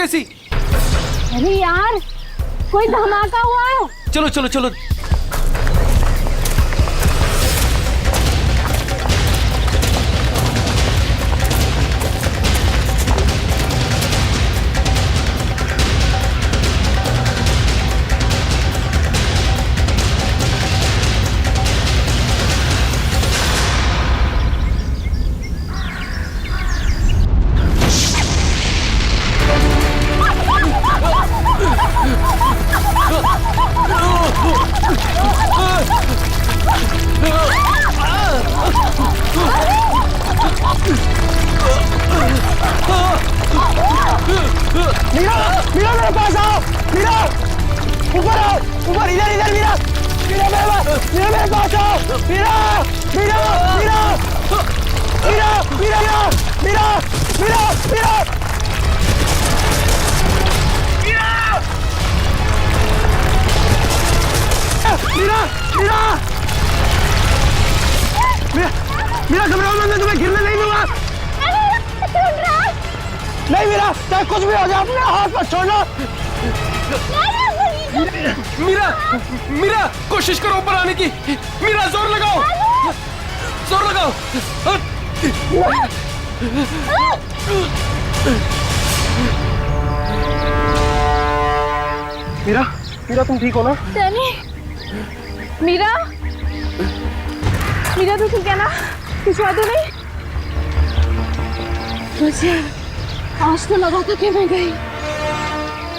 कैसी? अरे यार कोई धमाका हुआ है। चलो चलो चलो। मीरा, मीरा मेरे पास आओ, मीरा, ऊपर आओ, ऊपर, इधर इधर मीरा, मीरा मेरे पास आओ, मीरा, मीरा, मीरा, मीरा, मीरा, मीरा, मीरा, मीरा, मीरा, मीरा, मीरा घबराओ मत, मैं तुम्हें गिरने नहीं दूंगा। नहीं मीरा, चाहे कुछ भी हो जाए अपने हाथ पर छोड़ना। मीरा, मीरा कोशिश करो ऊपर आने की। मीरा जोर लगाओ, जोर लगाओ। मीरा, मीरा तुम ठीक हो ना? डैनी, मीरा, मीरा तो ठीक है ना? कुछ बात तो नहीं? मुझे आज तो लगा था कि मैं गई।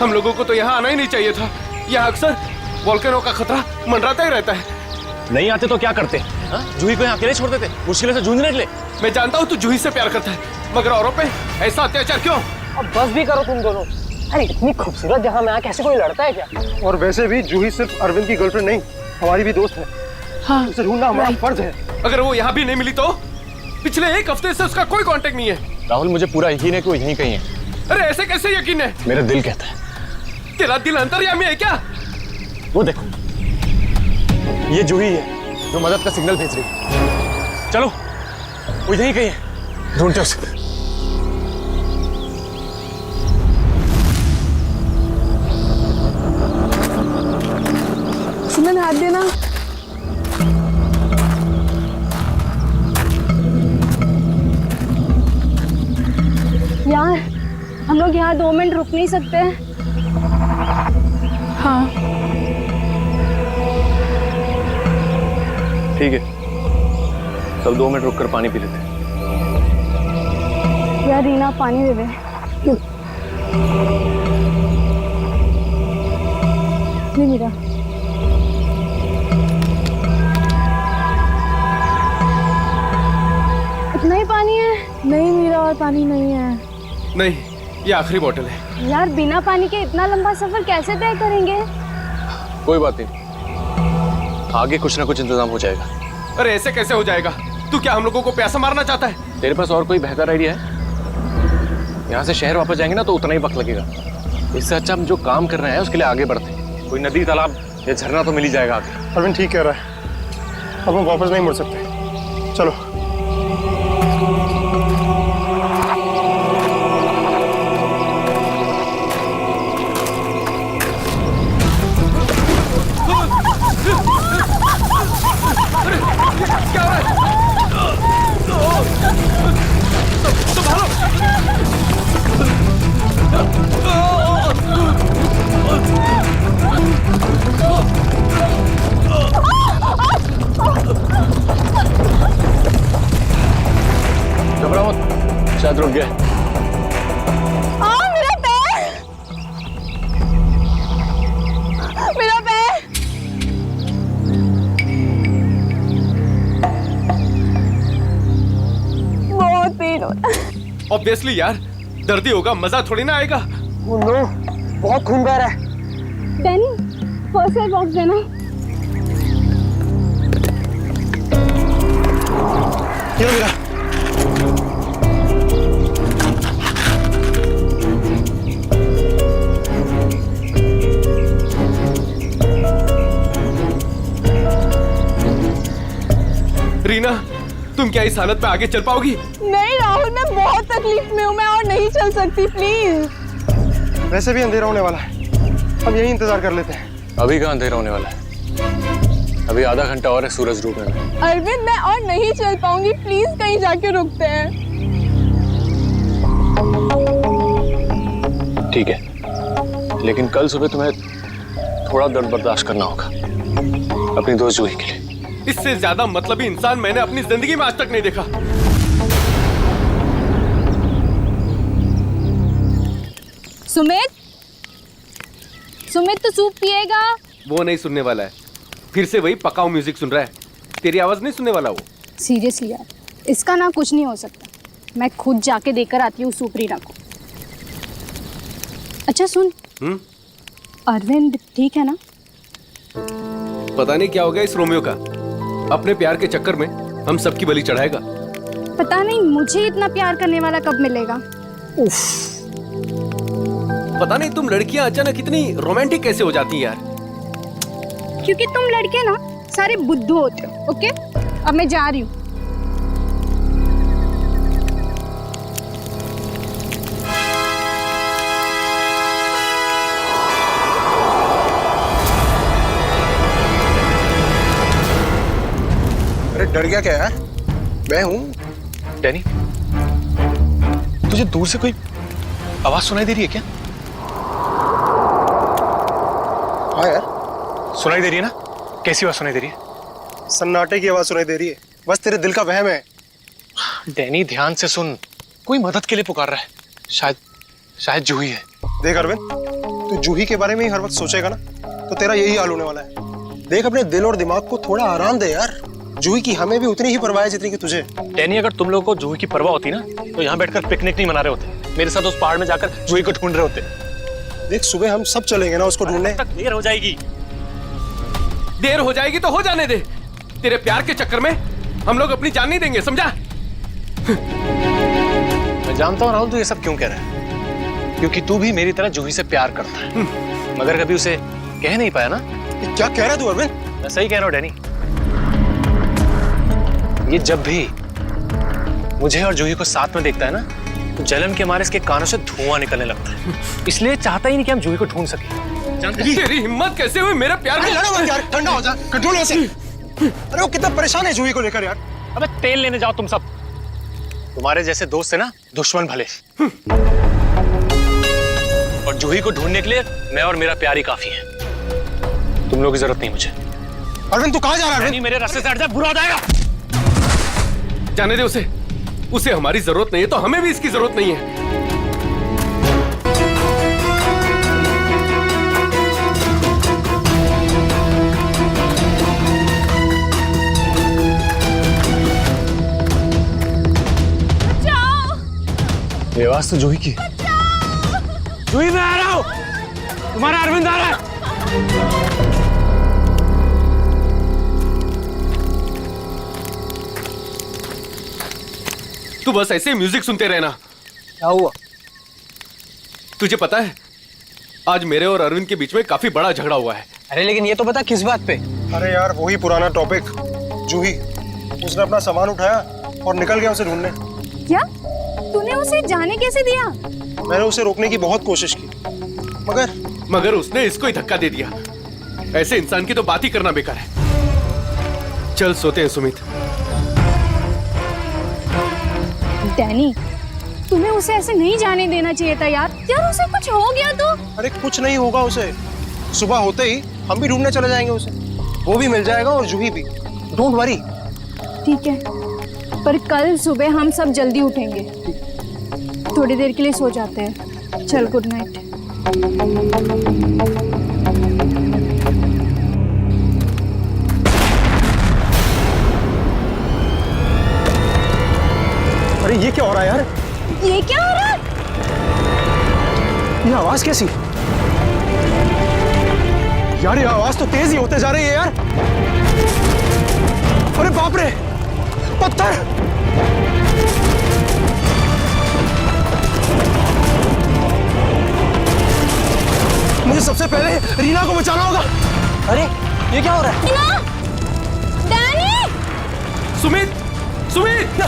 हम लोगों को तो यहाँ आना ही नहीं चाहिए था। यहाँ अक्सर वोल्केनो का खतरा मंडराता ही रहता है। नहीं आते तो क्या करते? जूही को यहाँ अकेले छोड़ देते, मुश्किल से जूझने के लिए। मैं जानता हूँ तू जूही से प्यार करता है, मगर औरों पे ऐसा अत्याचार क्यों? अब बस भी करो तुम दोनों। अरे इतनी खूबसूरत जगह में आके ऐसे कोई लड़ता है क्या? और वैसे भी जूही सिर्फ अरविंद की गर्लफ्रेंड नहीं, हमारी भी दोस्त है। हाँ, उसे ढूंढना हमारा फर्ज है। अगर वो यहाँ भी नहीं मिली तो? पिछले एक हफ्ते से उसका कोई कांटेक्ट नहीं है। राहुल मुझे पूरा यकीन है कि वो यहीं कहीं है। अरे ऐसे कैसे यकीन है? मेरा दिल कहता है। तेरा दिल अंतर्यामी है क्या? वो देखो, ये जूही है जो मदद का सिग्नल भेज रही है। चलो, वो यहीं कहीं है, ढूंढते उसे। सुमन हाथ देना। यार हम लोग यहाँ 2 मिनट रुक नहीं सकते? हाँ ठीक है, सब 2 मिनट रुककर पानी पी लेते हैं। यार रीना पानी दे दे। ये मेरा। इतना ही पानी है? नहीं मेरा और पानी नहीं है। नहीं, ये आखिरी बोतल है। यार बिना पानी के इतना लंबा सफर कैसे तय करेंगे? कोई बात नहीं, आगे कुछ ना कुछ इंतजाम हो जाएगा। अरे ऐसे कैसे हो जाएगा? तू क्या हम लोगों को प्यासा मारना चाहता है? तेरे पास और कोई बेहतर आइडिया है? यहाँ से शहर वापस जाएंगे ना तो उतना ही वक्त लगेगा। इससे अच्छा हम जो काम कर रहे हैं उसके लिए आगे बढ़ते हैं। कोई नदी, तालाब या झरना तो मिल ही जाएगा आगे। अरविंद ठीक कह रहा है, अब हम वापस नहीं मुड़ सकते। चलो। घबराओ मत, शायद रुक गया। मेरा पैर, मेरा पैर। बहुत पेन हो रहा है। ऑब्वियसली यार, दर्द ही होगा, मजा थोड़ी ना आएगा। ओह नो, बहुत खून बह रहा है। डैनी, फर्स्ट एड बॉक्स देना। ये लो मेरा। रीना, तुम क्या इस हालत में आगे चल पाओगी? नहीं राहुल, मैं बहुत तकलीफ में हूँ, मैं और नहीं चल सकती, प्लीज। वैसे भी अंधेरा होने वाला है, अब यही इंतजार कर लेते हैं। अभी कहाँ अंधेरा होने वाला है? अभी आधा घंटा और है सूरज डूबने में। अरविंद मैं और नहीं चल पाऊंगी, प्लीज कहीं जाके रुकते हैं। ठीक है, लेकिन कल सुबह तुम्हें थोड़ा दर्द बर्दाश्त करना होगा अपनी दोस्त जूही के लिए। इससे ज्यादा मतलबी इंसान मैंने अपनी जिंदगी में आज तक नहीं देखा। सुमित, सुमित तो सूप पिएगा? वो नहीं सुनने वाला है, फिर से वही पकाऊ म्यूजिक सुन रहा है। तेरी आवाज नहीं सुनने वाला वो। सीरियसली यार, इसका ना कुछ नहीं हो सकता। मैं खुद जाके देकर आती हूँ सूप रीना को। अच्छा सुन, अरविंद ठीक है ना? पता नहीं क्या हो गया इस रोमियो का, अपने प्यार के चक्कर में हम सबकी बलि चढ़ाएगा। पता नहीं मुझे इतना प्यार करने वाला कब मिलेगा। उफ। पता नहीं तुम लड़कियां अचानक इतनी रोमांटिक कैसे हो जाती हैं यार। क्योंकि तुम लड़के ना सारे बुद्धू होते हो। ओके, अब मैं जा रही हूँ। अरे डर गया क्या यार? मैं हूँ। डैनी, तुझे दूर से कोई आवाज सुनाई दे रही है क्या? हाँ यार, सुनाई दे रही है ना? कैसी आवाज सुनाई दे रही है? सन्नाटे की आवाज सुनाई दे रही है। बस तेरे दिल का वहम है। डैनी ध्यान से सुन, कोई मदद के लिए पुकार रहा है। शायद जूही है। देख अरविंद, तू जूही के बारे में ही हर वक्त सोचेगा ना तो तेरा यही हाल होने वाला है। देख अपने दिल और दिमाग को थोड़ा आराम दे यार। जूही की हमें भी उतनी ही परवाह है जितनी कि तुझे। डैनी, अगर तुम लोगों को जूही की परवाह होती ना तो यहाँ बैठकर पिकनिक नहीं मना रहे होते, मेरे साथ उस पहाड़ में जाकर जूही को ढूंढ रहे होते। देख सुबह हम सब चलेंगे ना उसको ढूंढने। तक देर हो जाएगी। देर हो जाएगी तो हो जाने दे। तेरे प्यार के चक्कर में हम लोग अपनी जान नहीं देंगे, समझा? मैं जानता हूँ राहुल तू ये सब क्यों कह रहा है, क्योंकि तू भी मेरी तरह जूही से प्यार करता है, मगर कभी उसे कह नहीं पाया ना। क्या कह रहा है तू अरविंद? मैं सही कह रहा हूँ डैनी। ये जब भी मुझे और जूही को साथ में देखता है ना तो जलन के मारे इसके कानों से धुआं निकलने लगता है, इसलिए चाहता ही नहीं कि हम जूही को ढूंढ सके। तेरी हिम्मत कैसे हुई मेरे प्यार में? लड़ो मत यार, ठंडा हो जा, कंट्रोल ऐसे। अरे वो कितना परेशान है जूही को लेकर यार। अबे तेल लेने जाओ तुम सब, तुम्हारे जैसे दोस्त है ना दुश्मन भले। और जूही को ढूंढने के लिए मैं और मेरा प्यार ही काफी है, तुम लोगों की जरूरत नहीं मुझे। अरविंद तू कहाँ जा रहा है? मेरे रास्ते से हट जा, बुरा हो जाएगा। जाने दे उसे, उसे हमारी जरूरत नहीं है तो हमें भी इसकी जरूरत नहीं है। ये आवाज तो जूही की। जूही मैं आ रहा हूं, तुम्हारा अरविंद आ रहा है। तू बस ऐसे म्यूजिक सुनते रहना। क्या हुआ? तुझे पता है आज मेरे और अरविंद के बीच में काफी बड़ा झगड़ा हुआ है। अरे लेकिन ये तो बता किस बात पे? अरे यार वही पुराना टॉपिक। जूही, उसने अपना सामान उठाया और निकल गया उसे ढूंढने। क्या? तूने उसे जाने कैसे दिया? मैंने उसे रोकने की बहुत कोशिश की, मगर उसने इसको ही धक्का दे दिया। ऐसे इंसान की तो बात ही करना बेकार है। चल सोते हैं सुमित। डैनी, तुम्हें उसे ऐसे नहीं जाने देना चाहिए था यार। यार उसे कुछ हो गया तो? अरे कुछ नहीं होगा उसे, सुबह होते ही हम भी ढूंढने चले जाएंगे उसे। वो भी मिल जाएगा और जूही भी, डोंट वरी। ठीक है, पर कल सुबह हम सब जल्दी उठेंगे। थोड़ी देर के लिए सो जाते हैं। चल गुड नाइट। अरे ये क्या हो रहा है यार? ये क्या हो रहा है? ये आवाज कैसी? यार ये आवाज तो तेज ही होते जा रही है यार। अरे बाप रे, पत्थर! मुझे सबसे पहले रीना को बचाना होगा। अरे ये क्या हो रहा है? डैनी! सुमित, सुमित!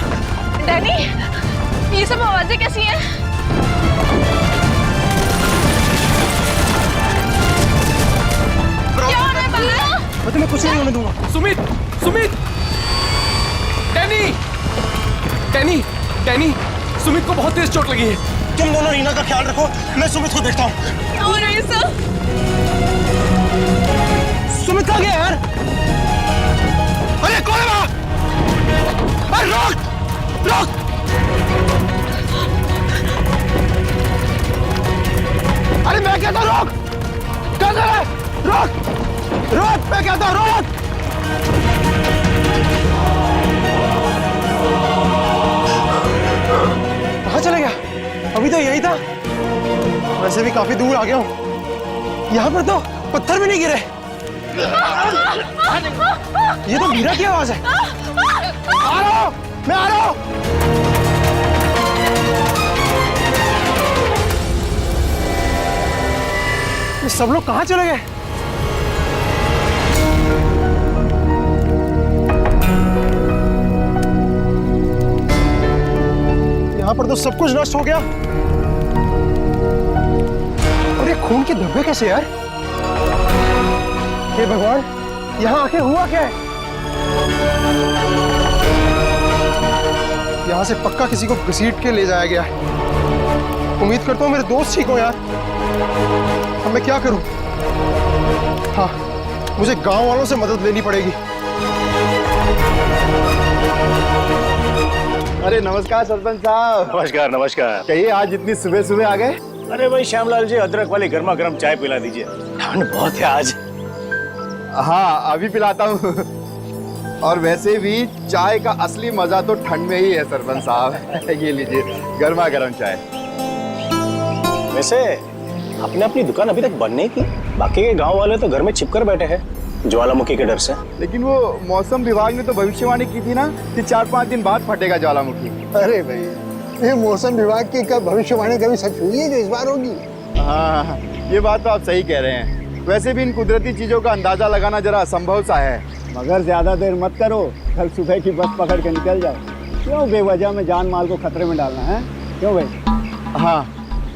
डैनी, ये सब आवाजें कैसी हैं? मैं कुछ नहीं होने दूंगा। Sumit, Sumit, Danny, Danny, Danny, Sumit को बहुत तेज चोट लगी है। तुम दोनों रीना का ख्याल रखो, मैं सुमित को देखता हूँ। सुमित कहाँ गया यार? अरे कौन है वहाँ? अरे रोक, रोक! अरे मैं कहता हूँ रोक! कहाँ है? रोक! रोक! मैं कहता हूँ रोक! कहाँ चले गया? अभी तो यही था। वैसे भी काफी दूर आ गया हूँ। यहाँ पर तो पत्थर भी नहीं गिरे। ये तो मीरा की आवाज है। आ रहा हूँ, मैं आ रहा हूँ। ये सब लोग कहाँ चले गए? यहाँ पर तो सब कुछ नष्ट हो गया। और ये खून के धब्बे कैसे यार? हे भगवान, यहाँ आके हुआ क्या है? यहाँ से पक्का किसी को घसीट के ले जाया गया है। उम्मीद करता हूँ मेरे दोस्त ठीक हो यार। अब मैं क्या करूँ? हाँ, मुझे गांव वालों से मदद लेनी पड़ेगी। अरे नमस्कार सरपंच साहब। नमस्कार नमस्कार। कहिए आज इतनी सुबह सुबह आ गए? अरे भाई श्यामलाल जी, अदरक वाली गर्मा गर्म चाय पिला दीजिए, ठंड बहुत है आज। हाँ अभी पिलाता हूँ। और वैसे भी चाय का असली मजा तो ठंड में ही है सरपंच साहब। ये लीजिए गर्मा गर्म चाय। वैसे आपने अपनी दुकान अभी तक बंद नहीं की? बाकी के गांव वाले तो घर में छिपकर बैठे हैं ज्वालामुखी के डर से। लेकिन वो मौसम विभाग ने तो भविष्यवाणी की थी ना कि 4-5 दिन बाद फटेगा ज्वालामुखी। अरे भाई, ये मौसम विभाग की भविष्यवाणी कभी सच हुई है जो इस बार होगी? हाँ ये बात तो आप सही कह रहे हैं। वैसे भी इन कुदरती चीजों का अंदाजा लगाना जरा असंभव सा है। मगर ज्यादा देर मत करो, कल सुबह की बस पकड़ के निकल जाओ। क्यों बेवजह में जान माल को खतरे में डालना है? क्यों भाई? हाँ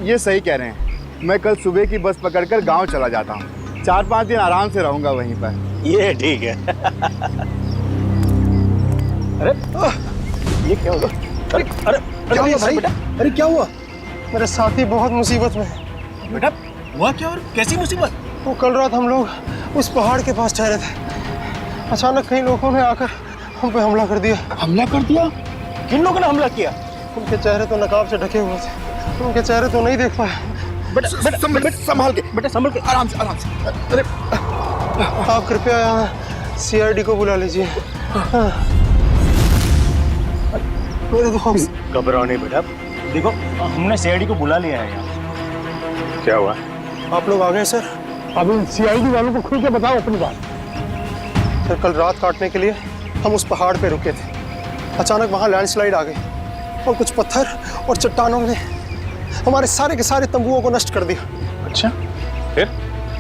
ये सही कह रहे हैं। मैं कल सुबह की बस पकड़कर गांव चला जाता हूँ। 4-5 दिन आराम से रहूंगा वहीं पर। ये ठीक है। अरे ये क्या हुआ? अरे अरे क्या हुआ भाई? अरे क्या हुआ? मेरे साथी बहुत मुसीबत में है। बेटा हुआ क्या और कैसी मुसीबत? वो कल रात हम लोग उस पहाड़ के पास ठहरे थे। अचानक कई लोगों ने आकर हम पे हमला कर दिया। हमला कर दिया? किन लोगों ने हमला किया? उनके चेहरे तो नकाब से ढके हुए थे, उनके चेहरे तो नहीं देख पाए। बेटा संभाल के, बेटा संभल के, आराम से आराम से। अरे आप कृपया यहाँ CID को बुला लीजिए। मेरे दोस्त। घबराओ नहीं बेटा, देखो हमने CID को बुला लिया है यहाँ। क्या हुआ? आप लोग आ गए सर? अब इन CID वालों को खुल के बताओ अपनी बात। सर कल रात काटने के लिए हम उस पहाड़ पे रुके थे। अचानक वहाँ लैंडस्लाइड आ गई और कुछ पत्थर और चट्टानों ने हमारे सारे के सारे तंबुओं को नष्ट कर दिया। अच्छा फिर?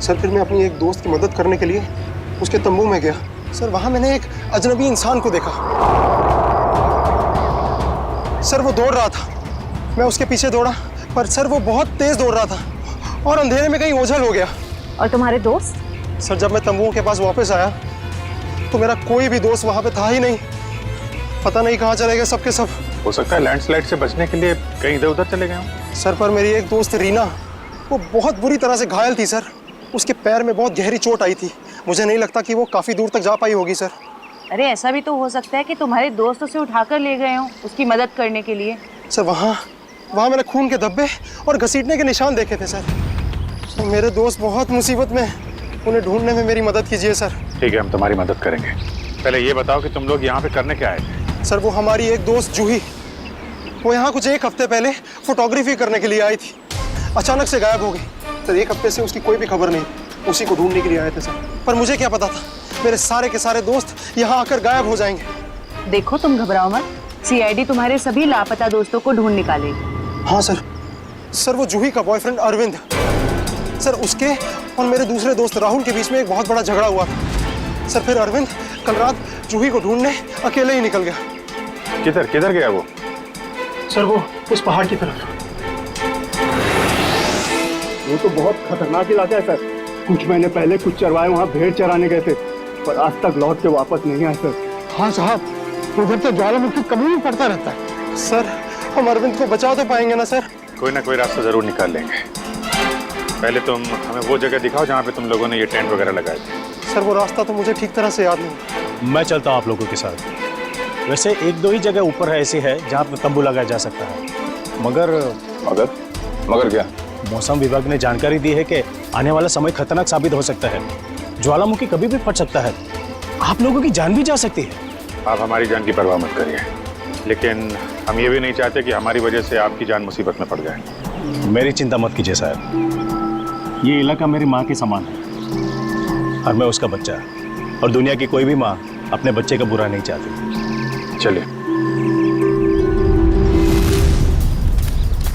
सर फिर मैं अपनी एक दोस्त की मदद करने के लिए उसके तंबू में गया। सर वहाँ मैंने एक अजनबी इंसान को देखा। सर वो दौड़ रहा था, मैं उसके पीछे दौड़ा, पर सर वो बहुत तेज दौड़ रहा था और अंधेरे में कहीं ओझल हो गया। और तुम्हारे दोस्त? सर जब मैं तंबुओं के पास वापस आया तो मेरा कोई भी दोस्त वहाँ पे था ही नहीं। पता नहीं कहाँ चले गए सबके सब। हो सकता है लैंडस्लाइड से बचने के लिए कहीं इधर उधर चले गए हों। सर पर मेरी एक दोस्त रीना, वो बहुत बुरी तरह से घायल थी सर। उसके पैर में बहुत गहरी चोट आई थी। मुझे नहीं लगता कि वो काफ़ी दूर तक जा पाई होगी सर। अरे ऐसा भी तो हो सकता है कि तुम्हारे दोस्त उसे उठाकर ले गए हों उसकी मदद करने के लिए। सर वहाँ मैंने खून के धब्बे और घसीटने के निशान देखे थे सर। मेरे दोस्त बहुत मुसीबत में, उन्हें ढूंढने में मेरी मदद कीजिए सर। ठीक है, हम तुम्हारी मदद करेंगे। पहले ये बताओ कि तुम लोग यहाँ पे करने क्या आए थे? सर वो हमारी एक दोस्त जूही, वो यहाँ कुछ 1 हफ्ते पहले फोटोग्राफी करने के लिए आई थी। अचानक से गायब हो गई सर। 1 हफ्ते से उसकी कोई भी खबर नहीं। उसी को ढूंढने के लिए आए थे सर। पर मुझे क्या पता था मेरे सारे के सारे दोस्त यहाँ आकर गायब हो जाएंगे। देखो तुम घबराओ मत, CID तुम्हारे सभी लापता दोस्तों को ढूंढ निकालेगी। हाँ सर। सर वो जूही का बॉयफ्रेंड अरविंद, सर उसके और मेरे दूसरे दोस्त राहुल के बीच में एक बहुत बड़ा झगड़ा हुआ था सर। फिर अरविंद कल रात जूही को ढूंढने अकेले ही निकल गया। किधर किधर गया वो? सर वो उस पहाड़ की तरफ। वो तो बहुत खतरनाक इलाका है सर। कुछ महीने पहले कुछ चरवाहे वहाँ भेड़ चराने गए थे, पर आज तक लौट के वापस नहीं आए सर। हाँ साहब, उधर तो ज्वालामुखी कभी भी पड़ता रहता है। सर, हम अरविंद को बचा तो पाएंगे ना सर? कोई ना कोई रास्ता जरूर निकाल लेंगे। पहले तुम हमें वो जगह दिखाओ जहाँ पे तुम लोगों ने ये टेंट वगैरह लगाए थे। सर, वो रास्ता तो मुझे ठीक तरह से याद नहीं। मैं चलता हूँ आप लोगों के साथ। वैसे एक दो ही जगह ऊपर है ऐसी है जहाँ पर तंबू लगाया जा सकता है, मगर मगर क्या? मौसम विभाग ने जानकारी दी है कि आने वाला समय खतरनाक साबित हो सकता है। ज्वालामुखी कभी भी फट सकता है, आप लोगों की जान भी जा सकती है। आप हमारी जान की परवाह मत करिए, लेकिन हम ये भी नहीं चाहते कि हमारी वजह से आपकी जान मुसीबत में पड़ जाए। मेरी चिंता मत कीजिए साहब, ये इलाका मेरी माँ के समान है और मैं उसका बच्चा, और दुनिया की कोई भी माँ अपने बच्चे का बुरा नहीं चाहती। चलिए।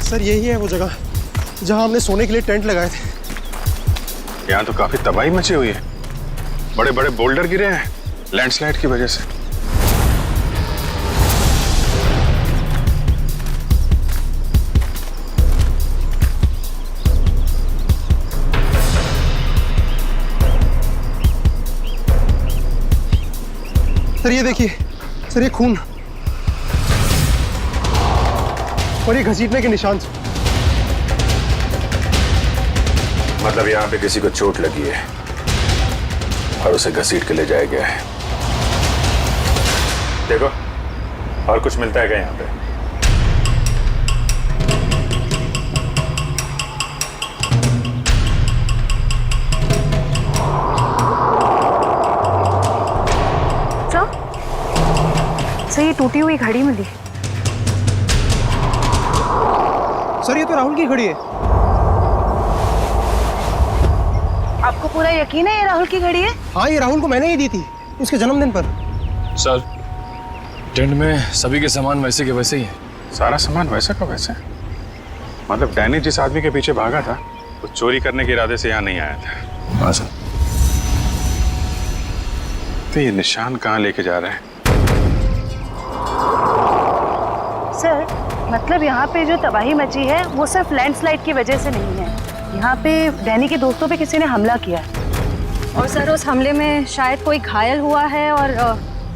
सर, यही है वो जगह जहाँ हमने सोने के लिए टेंट लगाए थे। यहाँ तो काफी तबाही मची हुई है, बड़े बड़े बोल्डर गिरे हैं लैंडस्लाइड की वजह से। सर ये देखिए, सर ये खून और ये घसीटने के निशान। मतलब यहाँ पे किसी को चोट लगी है और उसे घसीट के ले जाया गया है। देखो, और कुछ मिलता है क्या यहाँ पे? सर ये टूटी हुई घड़ी मिली। सर, ये तो राहुल की घड़ी है। आपको पूरा यकीन है ये राहुल की घड़ी है? हाँ, ये राहुल को मैंने ही दी थी उसके जन्मदिन पर। सर, टेंट में सभी के सामान वैसे के वैसे ही है। सारा सामान वैसा का वैसा? मतलब डैनी जिस आदमी के पीछे भागा था वो चोरी करने के इरादे से यहाँ नहीं आया था। हाँ सर। तो ये निशान कहाँ लेके जा रहे हैं? सर, मतलब यहाँ पे जो तबाही मची है वो सिर्फ लैंडस्लाइड की वजह से नहीं है, यहाँ पे डैनी के दोस्तों पे किसी ने हमला किया है। और सर उस हमले में शायद कोई घायल हुआ है और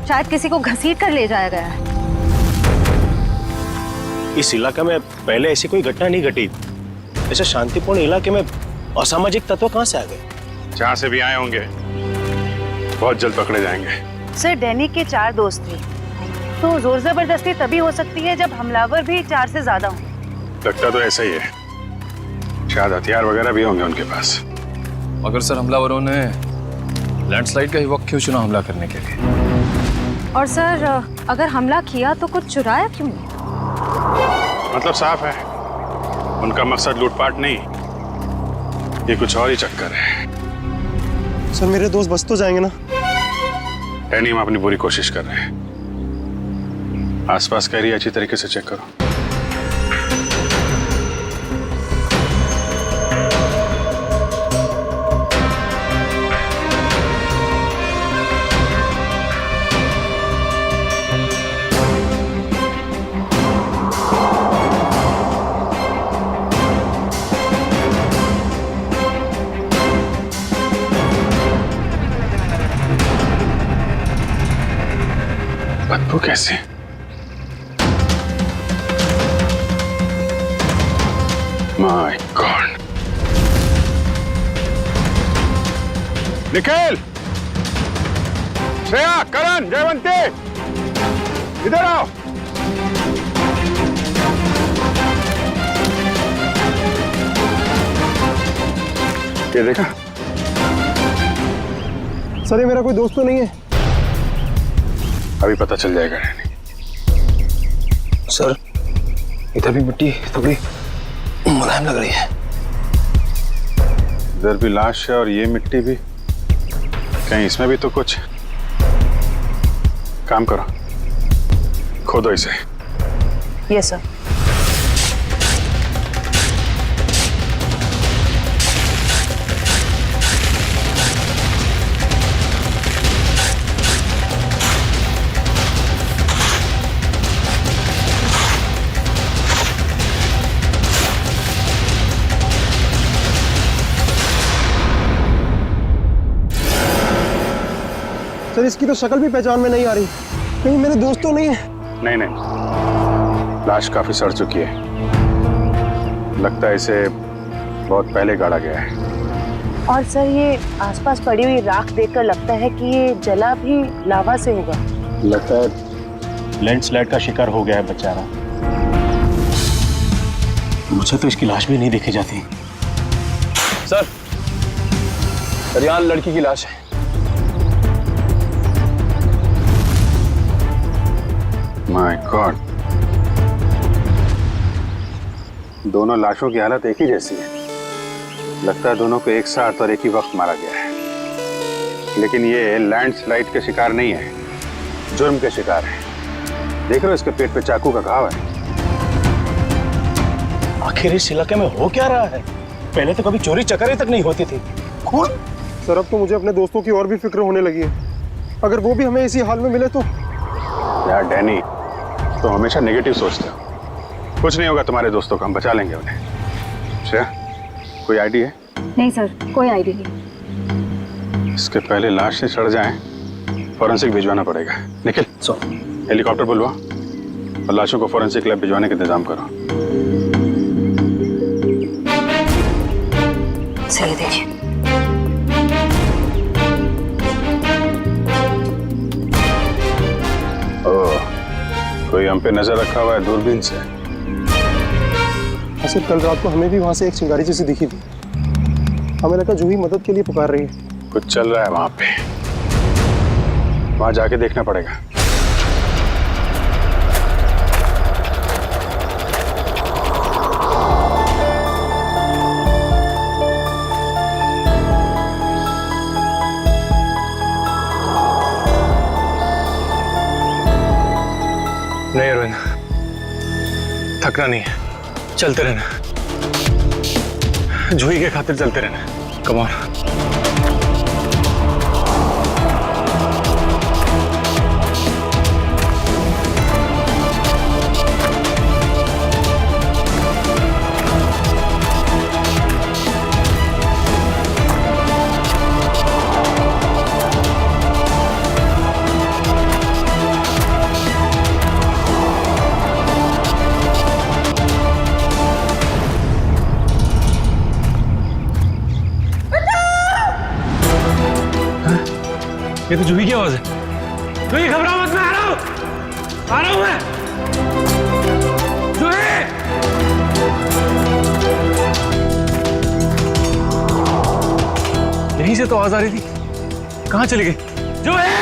शायद किसी को घसीट कर ले जाया गया है। इस इलाके में पहले ऐसी कोई घटना नहीं घटी। ऐसे शांतिपूर्ण इलाके में असामाजिक तत्व कहाँ से आ गए? जहाँ से भी आए होंगे बहुत जल्द पकड़े जाएंगे। सर, डैनी के 4 दोस्त थे, तो जोर जबरदस्ती तभी हो सकती है जब हमलावर भी 4 से ज्यादा हों। लगता तो ऐसा ही है, शायद हथियार वगैरह भी होंगे उनके पास। मगर सर, हमलावरों ने लैंडस्लाइड का ही वक्त क्यों चुना हमला करने के लिए? और सर अगर हमला किया तो कुछ चुराया क्यों नहीं? मतलब साफ है, उनका मकसद लूटपाट नहीं, ये कुछ और ही चक्कर है। सर, मेरे दोस्त बच तो जाएंगे ना? डैनी, हम अपनी पूरी कोशिश कर रहे हैं। आसपास का एरिया अच्छी तरीके से चेक करो। बदबू कैसे? My God! निखिल, श्रेया, करण, जयवंती, इधर आओ। ये देखा? सर, ये मेरा कोई दोस्त तो नहीं है। अभी पता चल जाएगा। सर, इधर भी मिट्टी थोड़ी मुलायम लग रही है। इधर भी लाश है और ये मिट्टी भी, कहीं इसमें भी तो कुछ। काम करो, खोदो इसे। Yes sir. सर इसकी तो शक्ल भी पहचान में नहीं आ रही, कहीं मेरे दोस्त तो नहीं है? नहीं, लाश काफी सड़ चुकी है। लगता है इसे बहुत पहले गाड़ा गया है। और सर ये आसपास पड़ी हुई राख देखकर लगता है कि ये जला भी लावा से होगा। लगता है लैंडस्लाइड का शिकार हो गया है बेचारा। मुझे तो इसकी लाश भी नहीं देखी जाती। सर यहाँ लड़की की लाश है। माय गॉड, दोनों लाशों की हालत एक ही जैसी है। लगता है दोनों को एक साथ और एक ही वक्त मारा गया है। लेकिन ये लैंडस्लाइड के शिकार नहीं है, जुर्म के शिकार है। देख रहे हो इसके पेट पे चाकू का घाव है। आखिर इस इलाके में हो क्या रहा है? पहले तो कभी चोरी चकारी तक नहीं होती थी। खून? सर अब तो मुझे अपने दोस्तों की और भी फिक्र होने लगी है। अगर वो भी हमें इसी हाल में मिले तो? यार डैनी, तो हमेशा नेगेटिव सोचते हो। कुछ नहीं होगा तुम्हारे दोस्तों को, हम बचा लेंगे उन्हें। श्रेया, कोई आइडिया है? नहीं सर, कोई आइडिया नहीं। इसके पहले लाश से सड़ जाए, फॉरेंसिक भिजवाना पड़ेगा। निखिल, हेलीकॉप्टर बुलवा और लाशों को फॉरेंसिक लैब भिजवाने का इंतजाम करो। सही देखिए। ओह, कोई हम पे नजर रखा हुआ है दूरबीन से। ऐसे कल रात को हमें भी वहां से एक चिंगारी जैसी दिखी थी। हमें लगा जूही मदद के लिए पुकार रही है। कुछ चल रहा है वहां पे, वहां जाके देखना पड़ेगा। नहीं अरविंद, थकना नहीं है, चलते रहना। जूही के खातिर चलते रहना। Come on. ये तो जूही की आवाज है। जूही घबराओ मत, मैं आ रहा हूं मैं। जूही! यहीं से तो आवाज आ रही थी, कहां चली गई? जूही!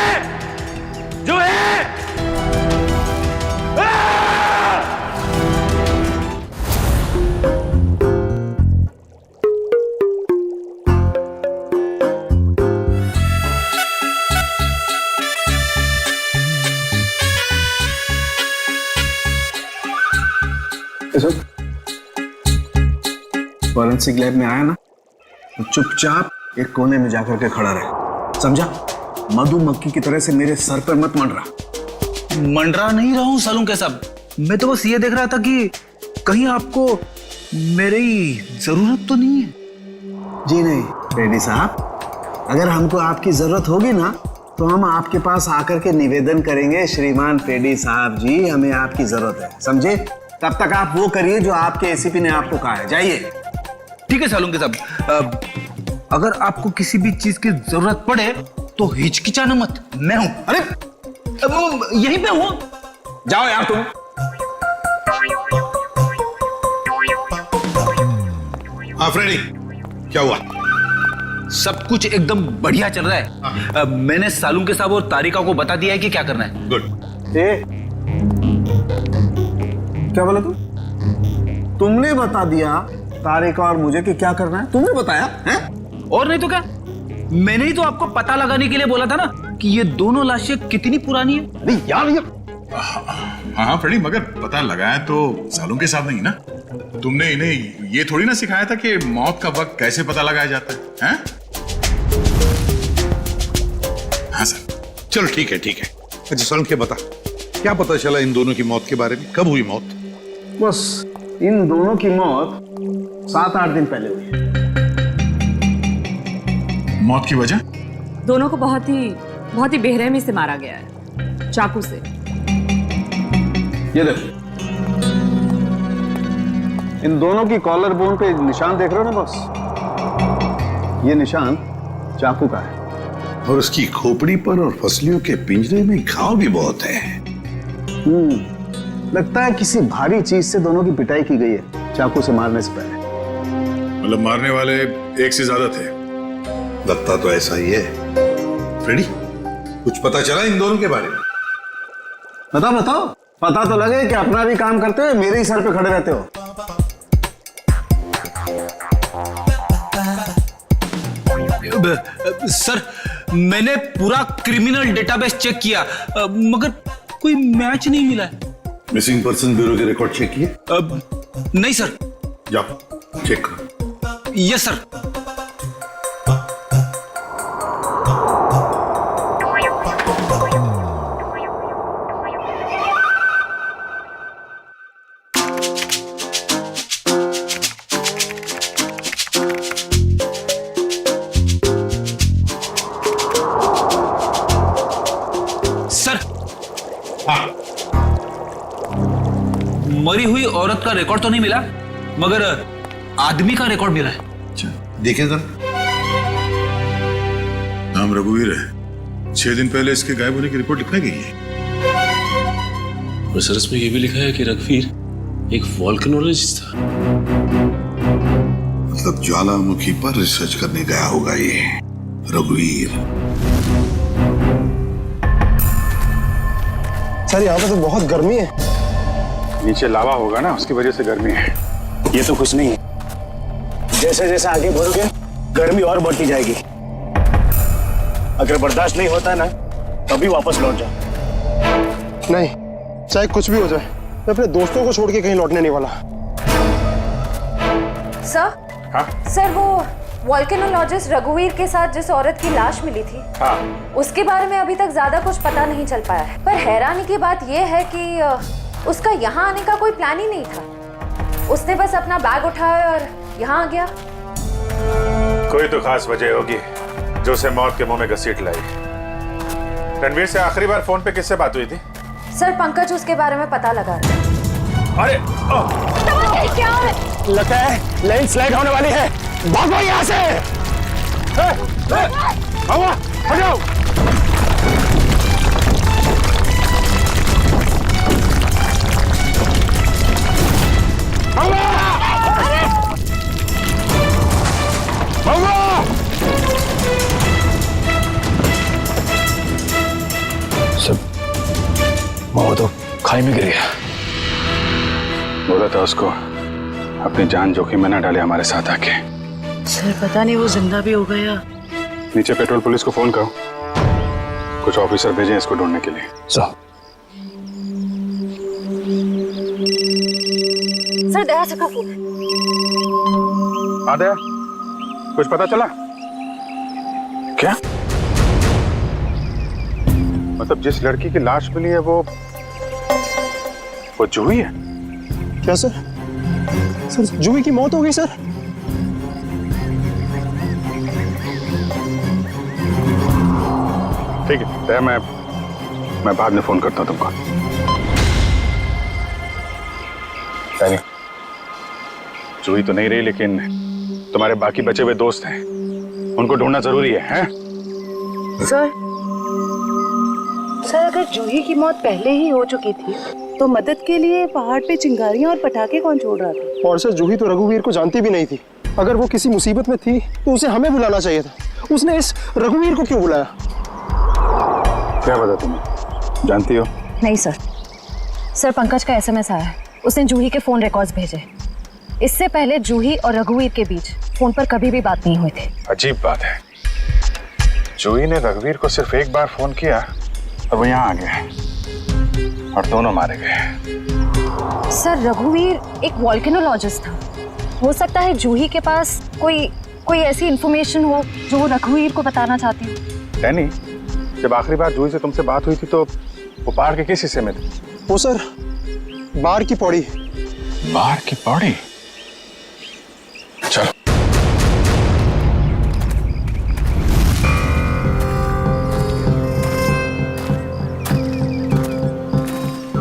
जूही! फॉरेंसिक लैब में आया ना तो चुपचाप एक कोने में जाकर के खड़ा रहे, समझा? मधुमक्खी की तरह से मेरे सर पर मत मंडरा। मंडरा नहीं रहा हूं सालून के साहब, मैं तो बस ये देख रहा था कि कहीं आपको मेरी जरूरत तो नहीं है। जी नहीं रेड्डी साहब, अगर हमको आपकी जरूरत होगी ना तो हम आपके पास आकर के निवेदन करेंगे, श्रीमान रेड्डी साहब जी हमें आपकी जरूरत है, समझे? तब तक आप वो करिए जो आपके एसीपी ने आपको कहा है, जाइए। ठीक है सालून के साहब, अगर आपको किसी भी चीज की जरूरत पड़े तो हिचकिचाना मत, मैं हूं। अरे यहीं पे हूं, जाओ यार तुम। हाँ फ्रेडी, क्या हुआ? सब कुछ एकदम बढ़िया चल रहा है। मैंने सालून के साहब और तारिका को बता दिया है कि क्या करना है। गुड। क्या बोला तुमने बता दिया तारिका और मुझे कि क्या करना है? तुमने बताया है? और नहीं तो क्या, मैंने ही तो आपको पता लगाने के लिए बोला था ना कि ये दोनों लाशें कितनी पुरानी है। अरे यार ये हाँ फ्रेडी, मगर पता लगाया तो सालों के साथ नहीं ना। तुमने इन्हें ये थोड़ी ना सिखाया था कि मौत का वक्त कैसे पता लगाया जाता है, हैं? हाँ सर, चलो ठीक है ठीक है। अच्छा सालों के बता, क्या पता चला इन दोनों की मौत के बारे में? कब हुई मौत? बस इन दोनों की मौत 7-8 दिन पहले हुई है। मौत की वजह? दोनों को बहुत ही बहुत ही बेरहमी से मारा गया है, चाकू से। ये देखो, इन दोनों की कॉलर बोन पे निशान देख रहे हो ना बॉस? ये निशान चाकू का है। और उसकी खोपड़ी पर और फसलियों के पिंजरे में घाव भी बहुत है। लगता है किसी भारी चीज से दोनों की पिटाई की गई है चाकू से मारने से पहले। मतलब मारने वाले एक से ज्यादा थे? लगता तो ऐसा ही है। फ्रेडी, कुछ पता चला इन दोनों के बारे में? बताओ, पता तो लगे कि अपना भी काम करते हो, मेरे ही सर पे खड़े रहते हो। सर, मैंने पूरा क्रिमिनल डेटाबेस चेक किया, मगर कोई मैच नहीं मिला है। मिसिंग पर्सन ब्यूरो के रिकॉर्ड चेक किए? नहीं सर। जाओ चेक करो। Yes sir. सर, हाँ, मरी हुई औरत का रिकॉर्ड तो नहीं मिला, मगर आदमी का रिकॉर्ड मिला है। अच्छा, देखिए जरा। नाम रघुवीर है। 6 दिन पहले इसके गायब होने की रिपोर्ट लिखाई गई है। और सर इसमें यह भी लिखा है कि रघुवीर एक वोल्केनोलॉजिस्ट था। मतलब ज्वालामुखी पर रिसर्च करने गया होगा ये रघुवीर। सर यहाँ पे तो बहुत गर्मी है। नीचे लावा होगा ना, उसकी वजह से गर्मी है। ये तो कुछ नहीं है। जैसे जैसे आगे बढ़ोगे गर्मी और बढ़ती जाएगी। अगर बर्दाश्त नहीं होता ना, तभी वापस लौट जाओ। नहीं, चाहे कुछ भी हो जाए, मैं अपने दोस्तों को छोड़ के कहीं लौटने नहीं वाला। सर, हाँ? सर वो वोल्केनोलॉजिस्ट रघुवीर के साथ जिस औरत की लाश मिली थी, हाँ। उसके बारे में अभी तक ज्यादा कुछ पता नहीं चल पाया है। पर हैरानी की बात यह है कि उसका यहाँ आने का कोई प्लान ही नहीं था। उसने बस अपना बैग उठाया और यहाँ आ गया। कोई तो खास वजह होगी जो उसे मौत के मुंह में घसीट लाई। रणवीर से आखिरी बार फोन पे किससे बात हुई थी? सर, पंकज उसके बारे में पता लगा रहा है। अरे क्या है? लगता है लैंडस्लाइड होने वाली है। भागो यहाँ से। हटाओ। वो तो खाई में गिर गया। बोला था उसको अपनी जान जोखिम में न डाले हमारे साथ आके। सर पता नहीं वो जिंदा भी हो गया। नीचे पेट्रोल पुलिस को फोन करो, कुछ ऑफिसर भेजें इसको ढूंढने के लिए। सर, दया से का फोन। हाँ दया, कुछ पता चला क्या? मतलब जिस लड़की की लाश मिली है वो जूही है? क्या सर? सर, जूही की मौत हो गई सर। ठीक है दया, मैं बाद में फोन करता हूँ तुमको। नहीं, जूही तो नहीं रही, लेकिन तुम्हारे बाकी बचे हुए दोस्त हैं, उनको ढूंढना जरूरी है, हैं? सर, अगर जूही की मौत पहले ही हो चुकी थी तो मदद के लिए पहाड़ पे चिंगारियां और पटाखे कौन छोड़ रहा था? और सर, जूही तो रघुवीर को जानती भी नहीं थी। अगर वो किसी मुसीबत में थी तो उसे हमें बुलाना चाहिए था। उसने इस रघुवीर को क्यों बुलाया? क्या पता तुम्हें, जानती हो? नहीं सर। सर, पंकज का SMS आया है। उसने जूही के फोन रिकॉर्ड्स भेजे। इससे पहले जूही और रघुवीर के बीच फोन पर कभी भी बात नहीं हुई थी। अजीब बात है, जूही ने रघुवीर को सिर्फ एक बार फोन किया और वो यहाँ आ गए और दोनों मारे गए। सर, रघुवीर एक वोल्केनोलॉजिस्ट था। हो सकता है जूही के पास कोई ऐसी इंफॉर्मेशन हो जो वो रघुवीर को बताना चाहती हो। डैनी, जब आखिरी बार जूही से तुमसे बात हुई थी तो वो पहाड़ के किस हिस्से में थे? वो सर, बाहर की पौड़ी। बाहर की पौड़ी? चलो।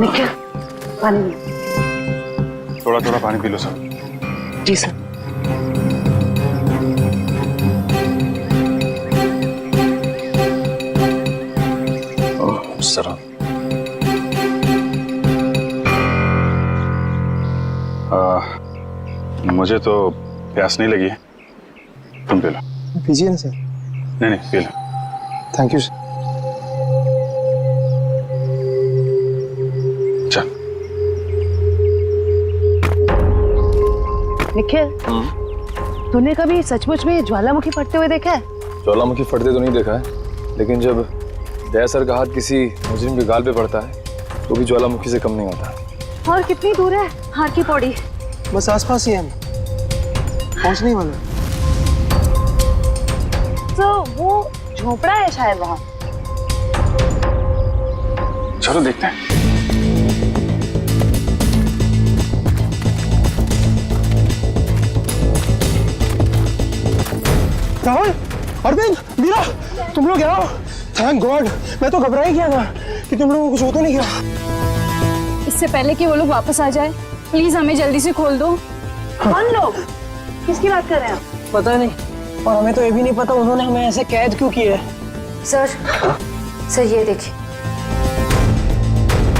निखिल पानी लो। थोड़ा थोड़ा पानी पी लो सब। जी सर। सर मुझे तो प्यास नहीं लगी है, तुम पी लो। पीजिए ना सर। नहीं नहीं P low. Thank you sir. चल। निखिल तूने कभी सचमुच में ज्वालामुखी फटते हुए देखा है? ज्वालामुखी फटते तो नहीं देखा है, लेकिन जब दया सर का हाथ किसी मुजरिम के गाल पे पड़ता है तो भी ज्वालामुखी से कम नहीं होता। और कितनी दूर है हार की पौड़ी? बस आसपास ही है, पहुंचने ही वाला है। तो वो झोपड़ा है शायद वहाँ। चलो देखते हैं। राहुल, अरविंद, मीरा, तुम लोग यहाँ हो? थैंक गॉड, मैं तो घबरा ही गया था कि तुम लोगों को कुछ हो तो नहीं गया। इससे पहले कि वो लोग वापस आ जाए, प्लीज हमें जल्दी से खोल दो। कौन लोग? किसकी बात कर रहे हैं आप? पता नहीं, और हमें तो ये भी नहीं पता उन्होंने हमें ऐसे कैद क्यों किया है। सर, सर ये देखिए,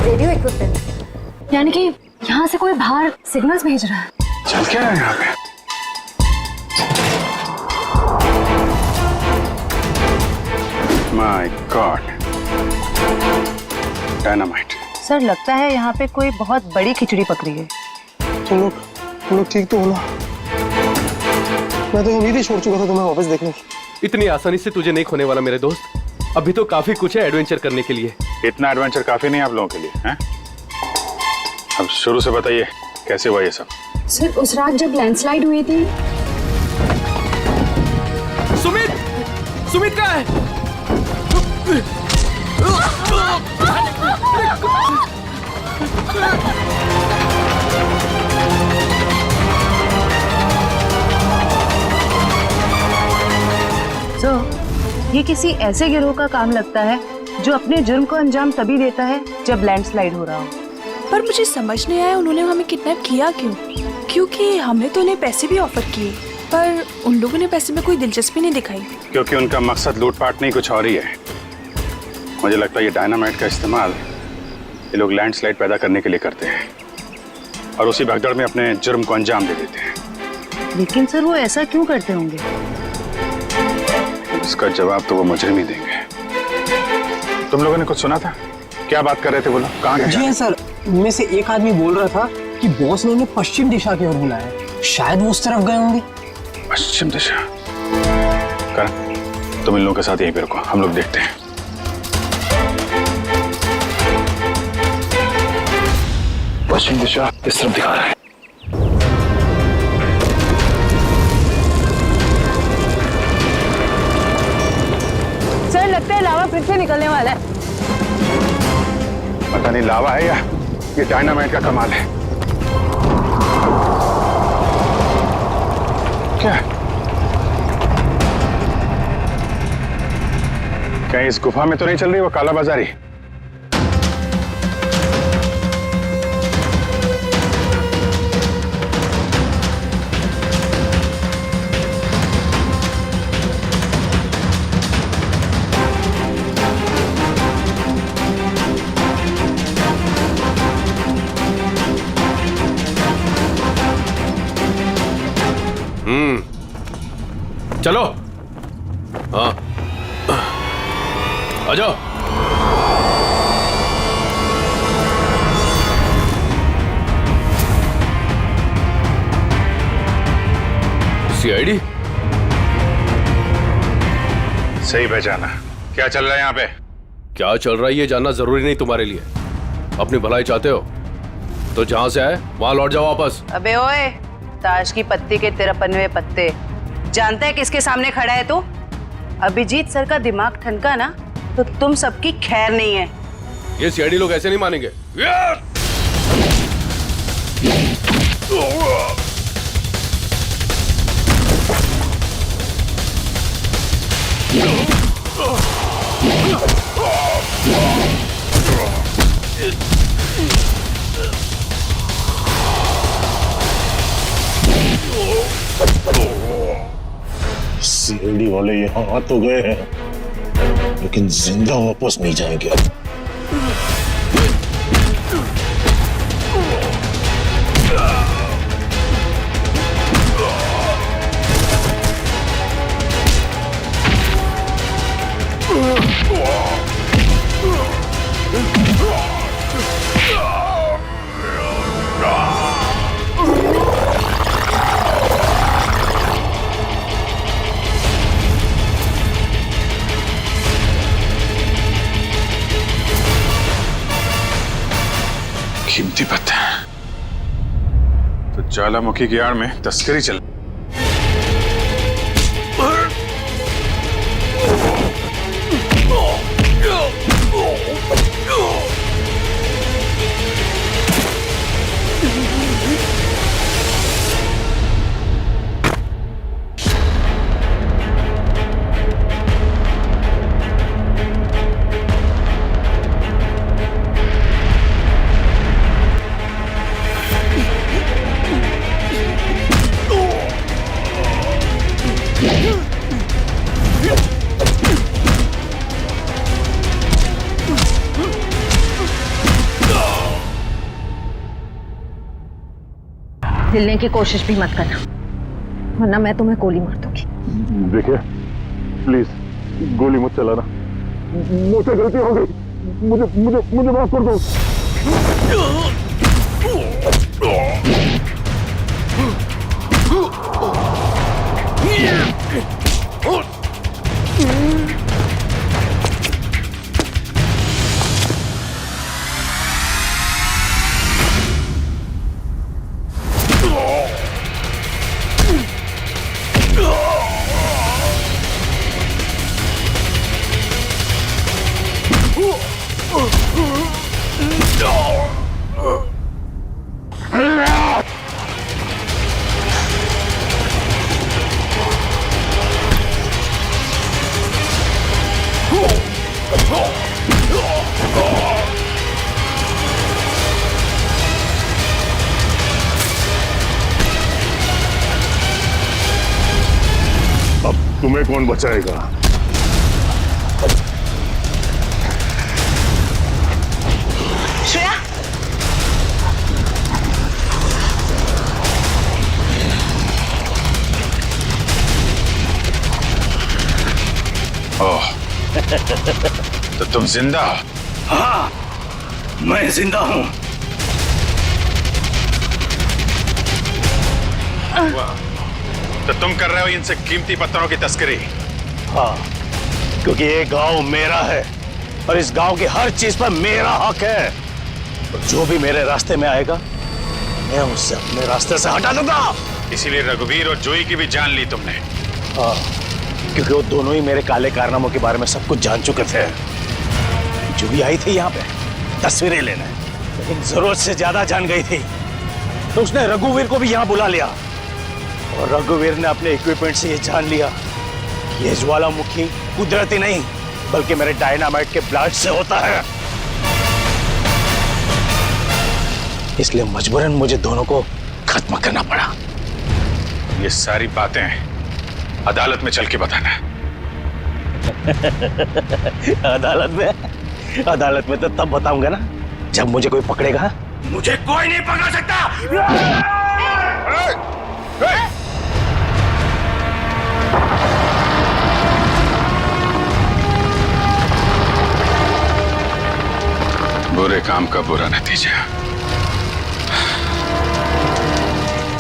रेडियो इक्विपमेंट। यानी कि यहाँ से कोई बाहर सिग्नल्स भेज रहा है। चल क्या है यहाँ पे? My God, dynamite. सर लगता है यहाँ पे कोई बहुत बड़ी खिचड़ी पकड़ी है। तुम लोग ठीक तो हो ना? मैं तो उम्मीद ही छोड़ चुका था तुम्हें वापस देखने की। इतनी आसानी से तुझे नहीं खोने वाला मेरे दोस्त। अभी तो काफी कुछ है एडवेंचर करने के लिए। इतना एडवेंचर काफी नहीं आप लोगों के लिए, हैं? अब शुरू से बताइए कैसे हुआ ये सब? सर उस रात जब लैंडस्लाइड हुई थी। सुमित कहाँ है? तो ये किसी ऐसे गिरोह का काम लगता है जो अपने जुर्म को अंजाम तभी देता है जब लैंडस्लाइड हो रहा हो। पर मुझे समझ नहीं आया उन्होंने हमें किडनैप किया क्यों? क्योंकि हमने तो उन्हें पैसे भी ऑफर किए, पर उन लोगों ने पैसे में कोई दिलचस्पी नहीं दिखाई। क्योंकि उनका मकसद लूटपाट नहीं कुछ और ही है। मुझे लगता है ये डायनामाइट का इस्तेमाल ये लोग लैंडस्लाइड पैदा करने के लिए करते हैं और उसी भगदड़ में अपने जुर्म को अंजाम दे देते हैं। लेकिन सर वो ऐसा क्यों करते होंगे? इसका जवाब तो वो मुजरिम ही देंगे। तुम लोगों ने कुछ सुना था? क्या बात कर रहे थे वो लोग? कहाँ गए? जी हाँ सर, उनमें से एक आदमी बोल रहा था कि बॉस ने उन्हें पश्चिम दिशा की ओर बुलाया है। शायद वो उस तरफ गए होंगे। पश्चिम दिशा? कर, तुम इन लोगों के साथ यहीं पे रुको, हम लोग देखते हैं। पश्चिम दिशा इस तरफ दिखा रहा है। सर लगता है लावा फिर से निकलने वाला है। पता नहीं लावा है या ये डायनामाइट का कमाल है। क्या कहीं इस गुफा में तो नहीं चल रही वो काला बाजारी? चलो। हाँ आ जाओ। सीआईडी सही पहचाना। क्या चल रहा है यहाँ पे? क्या चल रहा है ये जानना जरूरी नहीं तुम्हारे लिए। अपनी भलाई चाहते हो तो जहां से आए वहां लौट जाओ वापस। अबे ओए, ताश की पत्ती के 53वें पत्ते, जानता है किसके सामने खड़ा है तू? अभिजीत सर का दिमाग ठनका ना तो तुम सबकी खैर नहीं है। ये सीआईडी लोग ऐसे नहीं मानेंगे। वाले यहाँ तो गए हैं, लेकिन जिंदा वापस नहीं जाएंगे। कीमती पत्थर तो ज्वालामुखी की आड़ में तस्करी चल। हिलने की कोशिश भी मत करना, वरना मैं तुम्हें गोली मार दूंगी। देखिए प्लीज गोली मत चलाना, मुझसे गलती हो गई, मुझे मुझे मुझे माफ कर दो। अब तुम्हें कौन बचाएगा? श्रेया, ओह तो तुम जिंदा हो? हाँ, मैं जिंदा हूं। तो तुम कर रहे हो इनसे कीमती पत्थरों की तस्करी? हाँ, क्योंकि ये गांव मेरा है और इस गांव की हर चीज पर मेरा हक है। और जो भी मेरे रास्ते में आएगा मैं उससे अपने रास्ते से हटा दूंगा। इसीलिए रघुवीर और जोई की भी जान ली तुमने? हाँ, क्योंकि वो दोनों ही मेरे काले कारनामों के बारे में सब कुछ जान चुके थे। जो भी आई थी यहाँ पे तस्वीरें लेने, लेकिन जरूरत से ज्यादा जान गई थी, तो उसने रघुवीर को भी यहाँ बुला लिया और रघुवीर ने अपने इक्विपमेंट से ये जान लिया कि ये ज्वालामुखी कुदरती नहीं बल्कि मेरे डायनामाइट के ब्लास्ट से होता है। इसलिए मजबूरन मुझे दोनों को खत्म करना पड़ा। ये सारी बातें अदालत में चल के बताना। अदालत में तो तब बताऊंगा ना जब मुझे कोई पकड़ेगा। मुझे कोई नहीं पकड़ सकता। बुरे काम का बुरा नतीजा।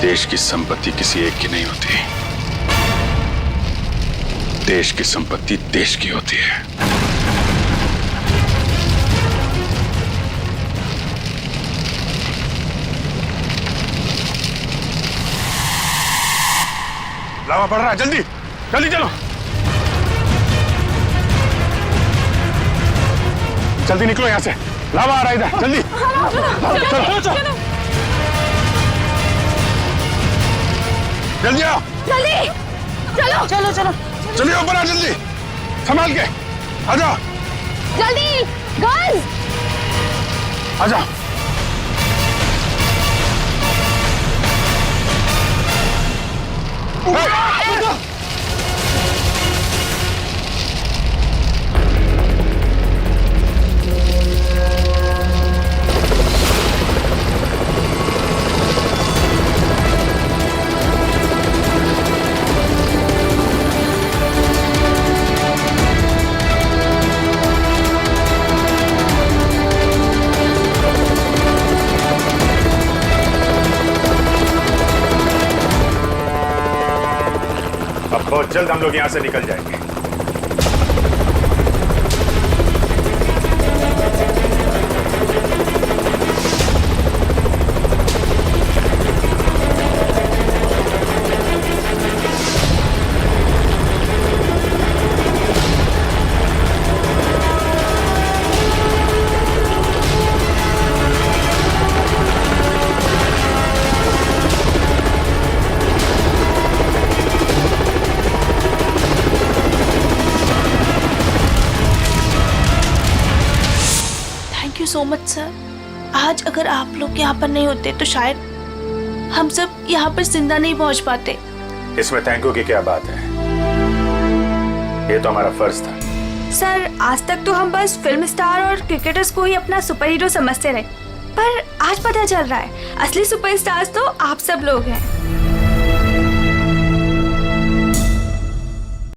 देश की संपत्ति किसी एक की नहीं होती, देश की संपत्ति देश की होती है। लावा पड़ रहा है, जल्दी जल्दी चलो, जल्दी निकलो यहां से, लावा आ रहा है इधर, जल्दी चलो चलो जल्दी आओ, जल्दी चलो चलो चलो जल्दी ऊपर आ, जल्दी संभाल के आ जाओ, जल्दी गर्ल्स आ जाओ। जल्द हम लोग यहाँ से निकल जाएंगे। Thank you so much sir. आज अगर आप लोग यहाँ पर नहीं होते तो शायद हम सब यहाँ पर जिंदा नहीं पहुँच पाते। इसमें थैंक यू की क्या बात है, ये तो हमारा फर्ज था। सर आज तक तो हम बस फिल्म स्टार और क्रिकेटर्स को ही अपना सुपर हीरो समझते रहे, पर आज पता चल रहा है असली सुपरस्टार्स तो आप सब लोग हैं।